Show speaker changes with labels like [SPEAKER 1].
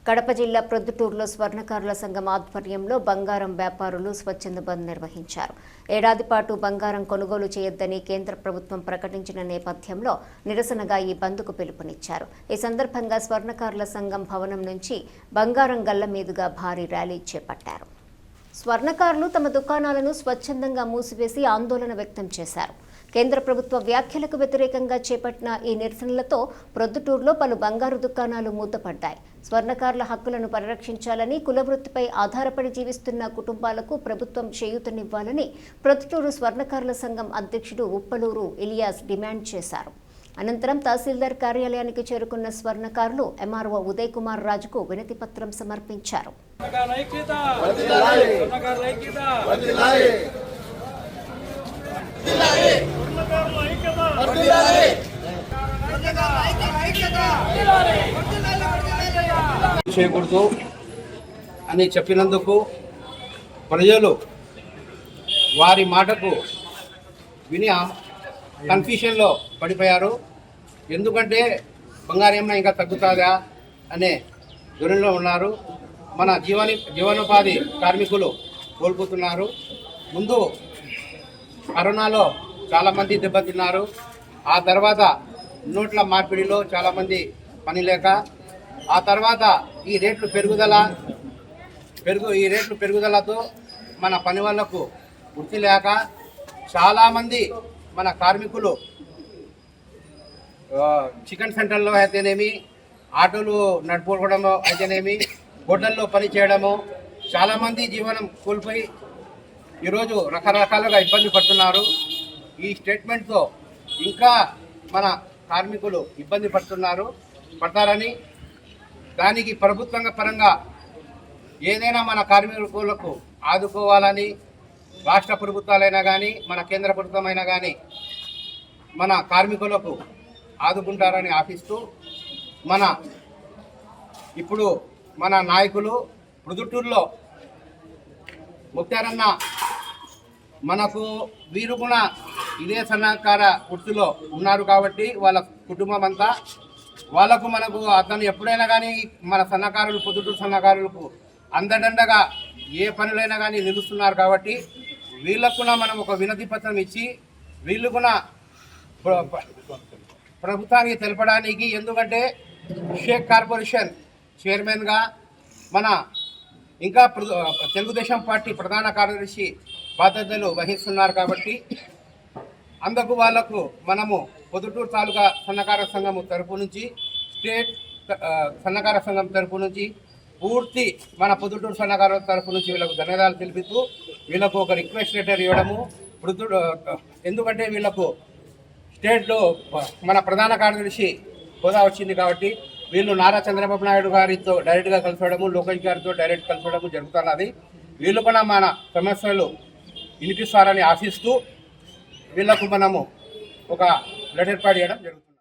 [SPEAKER 1] కడప జిల్లా ప్రొద్దుటూరులో స్వర్ణకారుల సంఘం ఆధ్వర్యంలో బంగారం వ్యాపారులు స్వచ్ఛంద బంద్ నిర్వహించారు. ఏడాది పాటు బంగారం కొనుగోలు చేయొద్దని కేంద్ర ప్రభుత్వం ప్రకటించిన నేపథ్యంలో నిరసనగా ఈ బంద్కు పిలుపునిచ్చారు. ఈ సందర్భంగా స్వర్ణకారుల సంఘం భవనం నుంచి బంగారం గల్ల మీదుగా భారీ ర్యాలీ చేపట్టారు. స్వర్ణకారులు తమ దుకాణాలను స్వచ్ఛందంగా మూసివేసి ఆందోళన వ్యక్తం చేశారు. కేంద్ర ప్రభుత్వ వ్యాఖ్యలకు వ్యతిరేకంగా చేపట్టిన ఈ నిరసనలతో ప్రొద్దుటూరులో పలు బంగారు దుకాణాలు మూతపడ్డాయి. స్వర్ణకారుల హక్కులను పరిరక్షించాలని, కులవృత్తిపై ఆధారపడి జీవిస్తున్న కుటుంబాలకు ప్రభుత్వం చేయూతనివ్వాలని ప్రొద్దుటూరు స్వర్ణకారుల సంఘం అధ్యక్షుడు ఉప్పలూరు ఇలియాస్ డిమాండ్ చేశారు. అనంతరం తహసీల్దార్ కార్యాలయానికి చేరుకున్న స్వర్ణకారులు ఎంఆర్ఓ ఉదయ్ కుమార్ రాజుకు వినతి పత్రం సమర్పించారు.
[SPEAKER 2] చేయకూడదు అని చెప్పినందుకు ప్రజలు వారి మాటకు విని కన్ఫ్యూషన్లో పడిపోయారు. ఎందుకంటే బంగారం ఏమైనా ఇంకా తగ్గుతుందా అనే ధోరణిలో ఉన్నారు. మన జీవనోపాధి కార్మికులు కోల్పోతున్నారు. ముందు కరోనాలో చాలామంది దెబ్బతిన్నారు. ఆ తర్వాత నోట్ల మార్పిడిలో చాలామంది పని లేక, ఆ తర్వాత ఈ రేట్లు పెరుగుదలతో మన పని వాళ్ళకు వృత్తి లేక చాలామంది మన కార్మికులు చికెన్ సెంటర్లో అయితేనేమి, ఆటోలు నడుపుకోవడంలో అయితేనేమి, హోటల్లో పని చేయడము, చాలామంది జీవనం కోల్పోయి ఈరోజు రకరకాలుగా ఇబ్బంది పడుతున్నారు. ఈ స్టేట్మెంట్తో ఇంకా మన కార్మికులు ఇబ్బంది పడతారని, దానికి ప్రభుత్వ పరంగా ఏదైనా మన కార్మికులకు ఆదుకోవాలని రాష్ట్ర ప్రభుత్వాలైనా కానీ, మన కేంద్ర ప్రభుత్వమైనా కానీ మన కార్మికులకు ఆదుకుంటారని ఆశిస్తూ, ఇప్పుడు మన నాయకులు ప్రొద్దుటూరులో ముక్తారన్న మనకు వీరు కూడా ఇదే సన్నకార వృత్తిలో ఉన్నారు కాబట్టి వాళ్ళ కుటుంబం అంతా వాళ్ళకు మనకు అతను ఎప్పుడైనా కానీ మన సన్నకారులు ప్రొద్దుటూరు సన్నకారులకు అందడండగా ఏ పనులైనా కానీ నిలుస్తున్నారు కాబట్టి వీళ్ళకు కూడా మనం ఒక వినతి పత్రం ఇచ్చి వీళ్ళు కూడా ప్రభుత్వానికి తెలపడానికి, ఎందుకంటే షేక్ కార్పొరేషన్ చైర్మన్గా మన ఇంకా తెలుగుదేశం పార్టీ ప్రధాన కార్యదర్శి బాధ్యతలు వహిస్తున్నారు కాబట్టి అందుకు వాళ్లకు మనము ప్రొద్దుటూరు తాలూకా సన్నకార సంఘం తరపు నుంచి, స్టేట్ సన్నకార సంఘం తరపు నుంచి పూర్తి మన ప్రొద్దుటూరు సన్నకార తరపు నుంచి వీళ్ళకు ధన్యవాదాలు తెలుపుతూ వీళ్ళకు ఒక రిక్వెస్ట్ లెటర్ ఇవ్వడము. ఎందుకంటే వీళ్ళకు స్టేట్లో మన ప్రధాన కార్యదర్శి హోదా వచ్చింది కాబట్టి వీళ్ళు నారా చంద్రబాబు నాయుడు గారితో డైరెక్ట్గా కలిసడము, లోకేష్ గారితో డైరెక్ట్ కలిసడము జరుగుతున్నది. వీళ్ళు కూడా మన సమస్యలు వినిపిస్తారని ఆశిస్తూ వీళ్లకు మనము ఒక లెటర్ ప్యాడ్ చేయడం జరుగుతుంది.